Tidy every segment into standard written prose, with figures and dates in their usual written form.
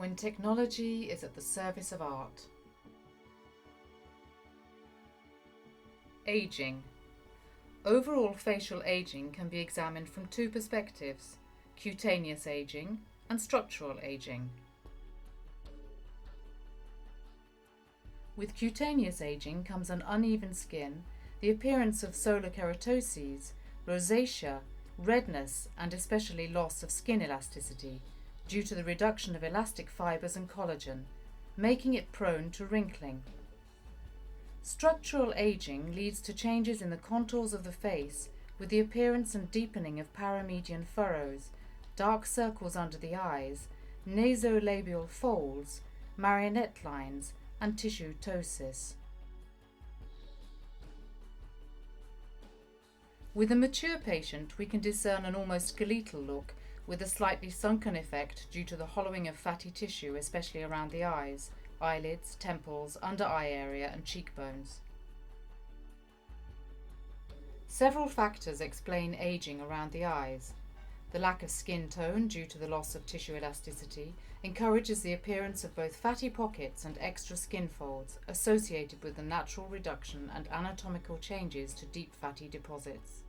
When technology is at the service of art. Aging. Overall facial aging can be examined from two perspectives: cutaneous aging and structural aging. With cutaneous aging comes an uneven skin, the appearance of solar keratoses, rosacea, redness, and especially loss of skin elasticity due to the reduction of elastic fibers and collagen, making it prone to wrinkling. Structural aging leads to changes in the contours of the face with the appearance and deepening of paramedian furrows, dark circles under the eyes, nasolabial folds, marionette lines, and tissue ptosis. With a mature patient, we can discern an almost skeletal look with a slightly sunken effect due to the hollowing of fatty tissue, especially around the eyes, eyelids, temples, under eye area, and cheekbones. Several factors explain aging around the eyes. The lack of skin tone due to the loss of tissue elasticity encourages the appearance of both fatty pockets and extra skin folds associated with the natural reduction and anatomical changes to deep fatty deposits.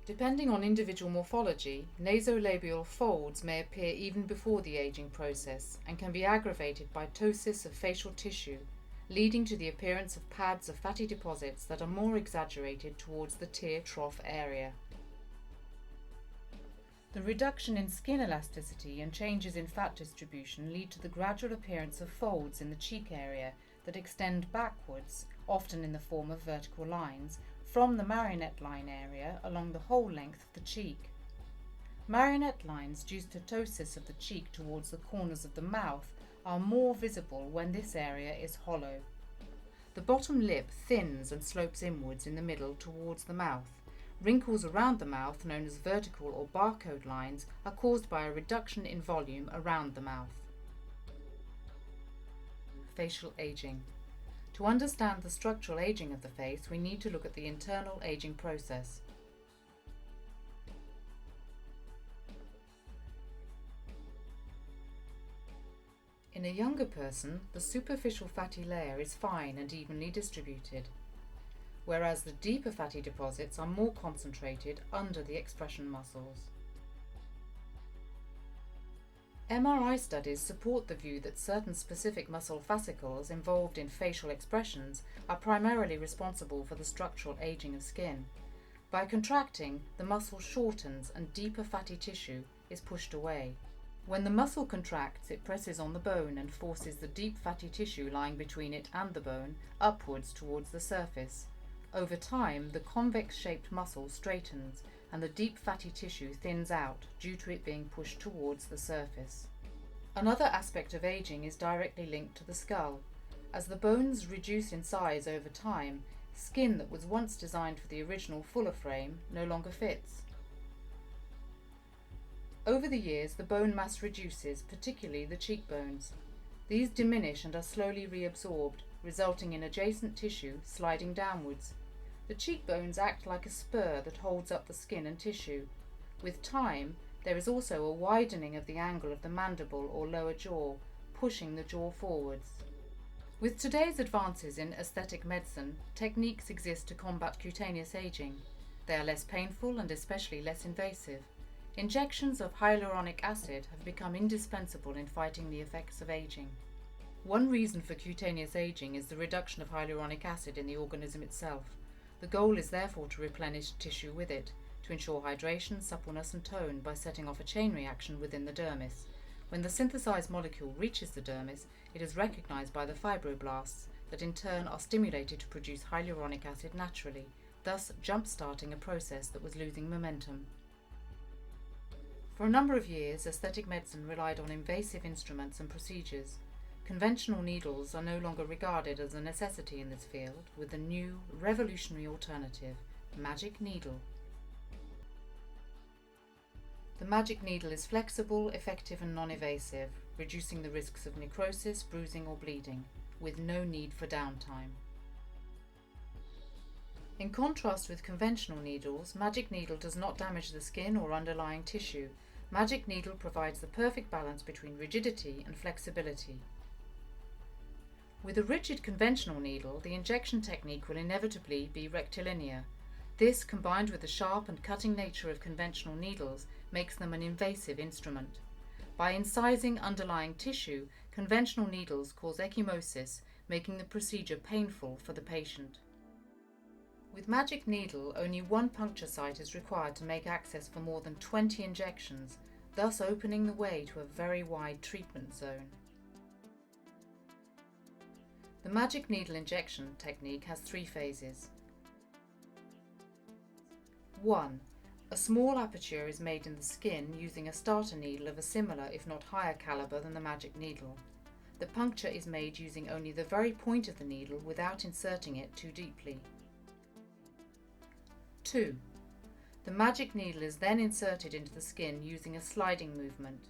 Depending on individual morphology, nasolabial folds may appear even before the aging process and can be aggravated by ptosis of facial tissue, leading to the appearance of pads of fatty deposits that are more exaggerated towards the tear trough area. The reduction in skin elasticity and changes in fat distribution lead to the gradual appearance of folds in the cheek area that extend backwards, often in the form of vertical lines, from the marionette line area along the whole length of the cheek. Marionette lines due to ptosis of the cheek towards the corners of the mouth are more visible when this area is hollow. The bottom lip thins and slopes inwards in the middle towards the mouth. Wrinkles around the mouth, known as vertical or barcode lines, are caused by a reduction in volume around the mouth. Facial aging. To understand the structural aging of the face, we need to look at the internal aging process. In a younger person, the superficial fatty layer is fine and evenly distributed, whereas the deeper fatty deposits are more concentrated under the expression muscles. MRI studies support the view that certain specific muscle fascicles involved in facial expressions are primarily responsible for the structural aging of skin. By contracting, the muscle shortens and deeper fatty tissue is pushed away. When the muscle contracts, it presses on the bone and forces the deep fatty tissue lying between it and the bone upwards towards the surface. Over time, the convex-shaped muscle straightens and the deep fatty tissue thins out due to it being pushed towards the surface. Another aspect of aging is directly linked to the skull. As the bones reduce in size over time, skin that was once designed for the original fuller frame no longer fits. Over the years, the bone mass reduces, particularly the cheekbones. These diminish and are slowly reabsorbed, resulting in adjacent tissue sliding downwards. The cheekbones act like a spur that holds up the skin and tissue. With time, there is also a widening of the angle of the mandible or lower jaw, pushing the jaw forwards. With today's advances in aesthetic medicine, techniques exist to combat cutaneous aging. They are less painful and especially less invasive. Injections of hyaluronic acid have become indispensable in fighting the effects of aging. One reason for cutaneous aging is the reduction of hyaluronic acid in the organism itself. The goal is therefore to replenish tissue with it, to ensure hydration, suppleness and tone by setting off a chain reaction within the dermis. When the synthesized molecule reaches the dermis, it is recognized by the fibroblasts that in turn are stimulated to produce hyaluronic acid naturally, thus jump-starting a process that was losing momentum. For a number of years, aesthetic medicine relied on invasive instruments and procedures. Conventional needles are no longer regarded as a necessity in this field, with the new, revolutionary alternative, Magic Needle. The Magic Needle is flexible, effective and non-invasive, reducing the risks of necrosis, bruising or bleeding, with no need for downtime. In contrast with conventional needles, Magic Needle does not damage the skin or underlying tissue. Magic Needle provides the perfect balance between rigidity and flexibility. With a rigid conventional needle, the injection technique will inevitably be rectilinear. This, combined with the sharp and cutting nature of conventional needles, makes them an invasive instrument. By incising underlying tissue, conventional needles cause ecchymosis, making the procedure painful for the patient. With Magic Needle, only one puncture site is required to make access for more than 20 injections, thus opening the way to a very wide treatment zone. The Magic Needle injection technique has 3 phases. 1. A small aperture is made in the skin using a starter needle of a similar, if not higher caliber than the Magic Needle. The puncture is made using only the very point of the needle without inserting it too deeply. 2. The Magic Needle is then inserted into the skin using a sliding movement.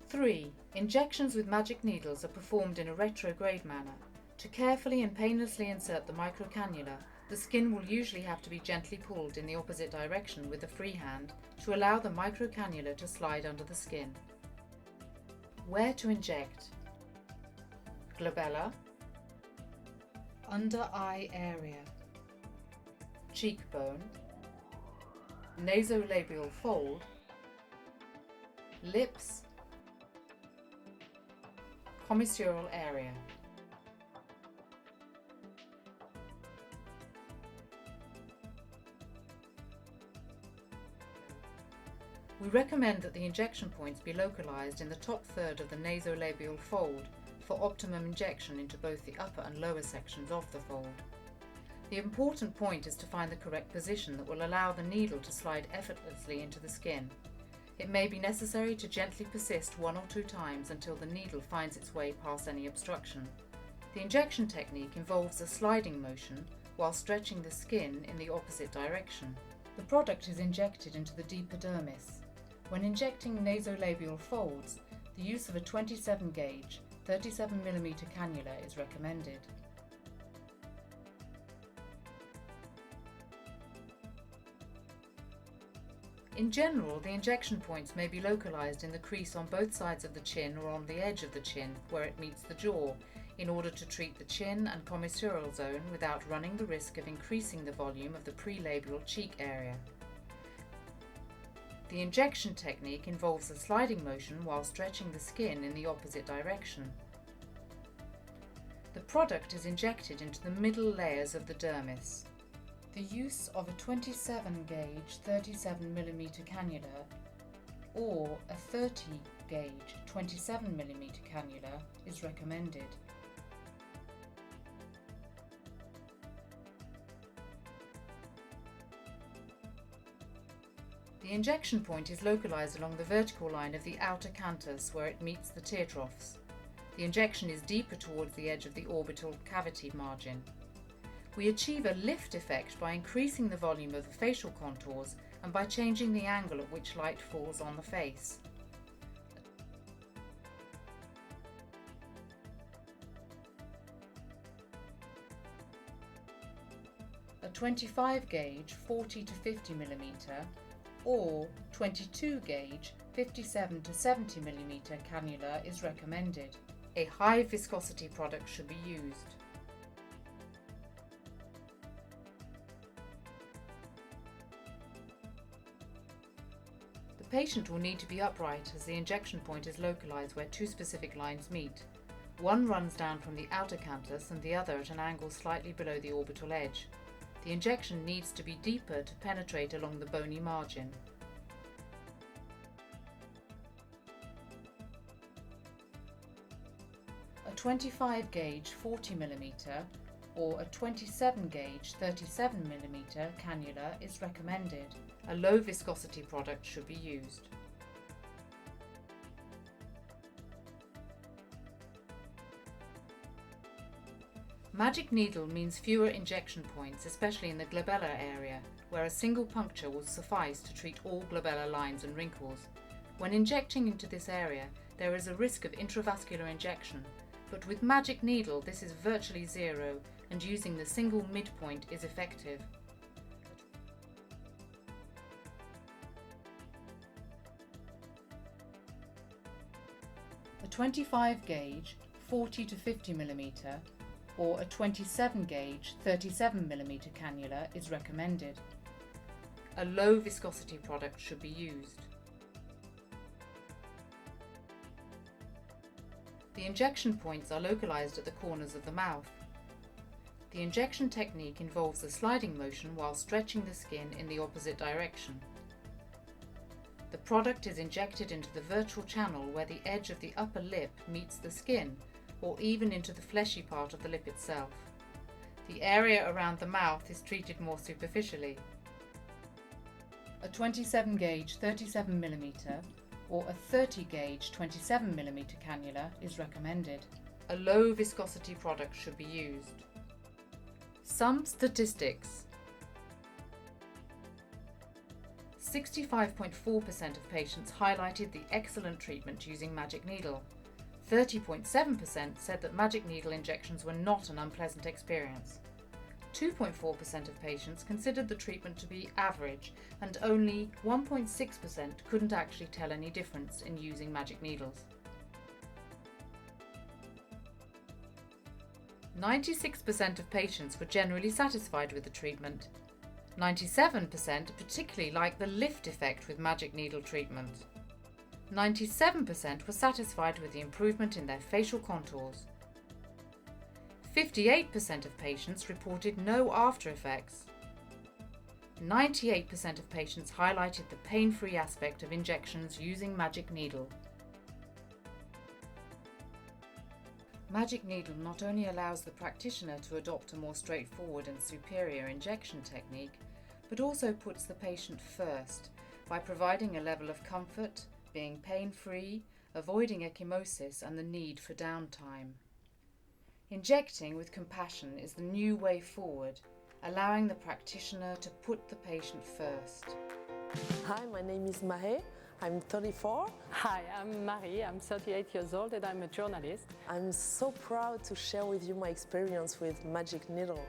3. Injections with Magic Needles are performed in a retrograde manner. To carefully and painlessly insert the microcannula, the skin will usually have to be gently pulled in the opposite direction with a free hand to allow the microcannula to slide under the skin. Where to inject? Glabella, under eye area, cheekbone, nasolabial fold, lips, commissural area. We recommend that the injection points be localized in the top third of the nasolabial fold for optimum injection into both the upper and lower sections of the fold. The important point is to find the correct position that will allow the needle to slide effortlessly into the skin. It may be necessary to gently persist 1 or 2 times until the needle finds its way past any obstruction. The injection technique involves a sliding motion while stretching the skin in the opposite direction. The product is injected into the deep epidermis. When injecting nasolabial folds, the use of a 27 gauge, 37mm cannula is recommended. In general, the injection points may be localized in the crease on both sides of the chin or on the edge of the chin where it meets the jaw, in order to treat the chin and commissural zone without running the risk of increasing the volume of the prelabial cheek area. The injection technique involves a sliding motion while stretching the skin in the opposite direction. The product is injected into the middle layers of the dermis. The use of a 27 gauge 37mm cannula or a 30 gauge 27mm cannula is recommended. The injection point is localized along the vertical line of the outer canthus where it meets the tear troughs. The injection is deeper towards the edge of the orbital cavity margin. We achieve a lift effect by increasing the volume of the facial contours and by changing the angle at which light falls on the face. A 25 gauge 40 to 50mm or 22 gauge 57 to 70mm cannula is recommended. A high viscosity product should be used. The patient will need to be upright as the injection point is localized where 2 specific lines meet. One runs down from the outer canthus and the other at an angle slightly below the orbital edge. The injection needs to be deeper to penetrate along the bony margin. A 25 gauge 40mm or a 27 gauge 37mm cannula is recommended. A low viscosity product should be used. Magic Needle means fewer injection points, especially in the glabellar area, where a single puncture will suffice to treat all glabellar lines and wrinkles. When injecting into this area, there is a risk of intravascular injection, but with Magic Needle this is virtually zero, and using the single midpoint is effective. 25 gauge 40 to 50 mm or a 27 gauge 37 mm cannula is recommended. A low viscosity product should be used. The injection points are localized at the corners of the mouth. The injection technique involves a sliding motion while stretching the skin in the opposite direction. The product is injected into the virtual channel where the edge of the upper lip meets the skin, or even into the fleshy part of the lip itself. The area around the mouth is treated more superficially. A 27 gauge 37 mm or a 30 gauge 27 mm cannula is recommended. A low viscosity product should be used. Some statistics. 65.4% of patients highlighted the excellent treatment using Magic Needle. 30.7% said that Magic Needle injections were not an unpleasant experience. 2.4% of patients considered the treatment to be average, and only 1.6% couldn't actually tell any difference in using Magic Needles. 96% of patients were generally satisfied with the treatment. 97% particularly liked the lift effect with Magic Needle treatment. 97% were satisfied with the improvement in their facial contours. 58% of patients reported no after effects. 98% of patients highlighted the pain-free aspect of injections using Magic Needle. Magic Needle not only allows the practitioner to adopt a more straightforward and superior injection technique, but also puts the patient first by providing a level of comfort, being pain-free, avoiding ecchymosis and the need for downtime. Injecting with compassion is the new way forward, allowing the practitioner to put the patient first. Hi, my name is Mahé. I'm 34. Hi, I'm Marie. I'm 38 years old and I'm a journalist. I'm so proud to share with you my experience with Magic Needle.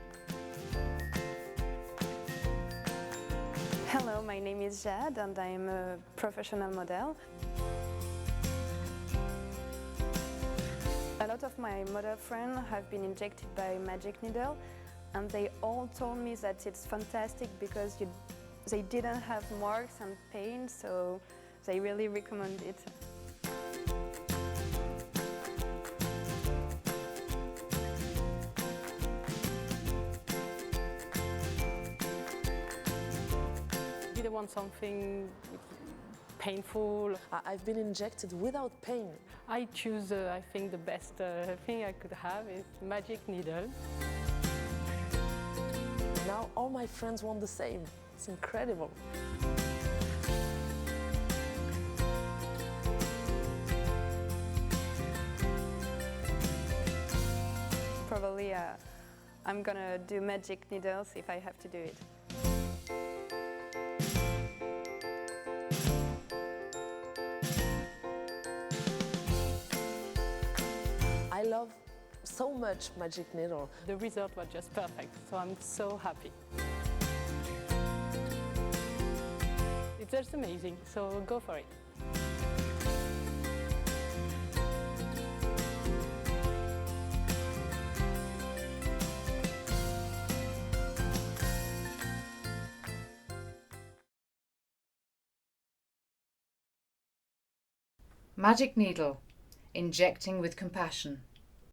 Hello, my name is Jade and I'm a professional model. A lot of my model friends have been injected by Magic Needle, and they all told me that it's fantastic because they didn't have marks and pain, so they really recommend it. I didn't want something painful. I've been injected without pain. I choose, I think the best thing I could have is Magic Needle. Now all my friends want the same. It's incredible. Probably I'm gonna do Magic Needles if I have to do it. I love so much Magic Needle. The result was just perfect, so I'm so happy. It's just amazing, so go for it. Magic Needle, injecting with compassion.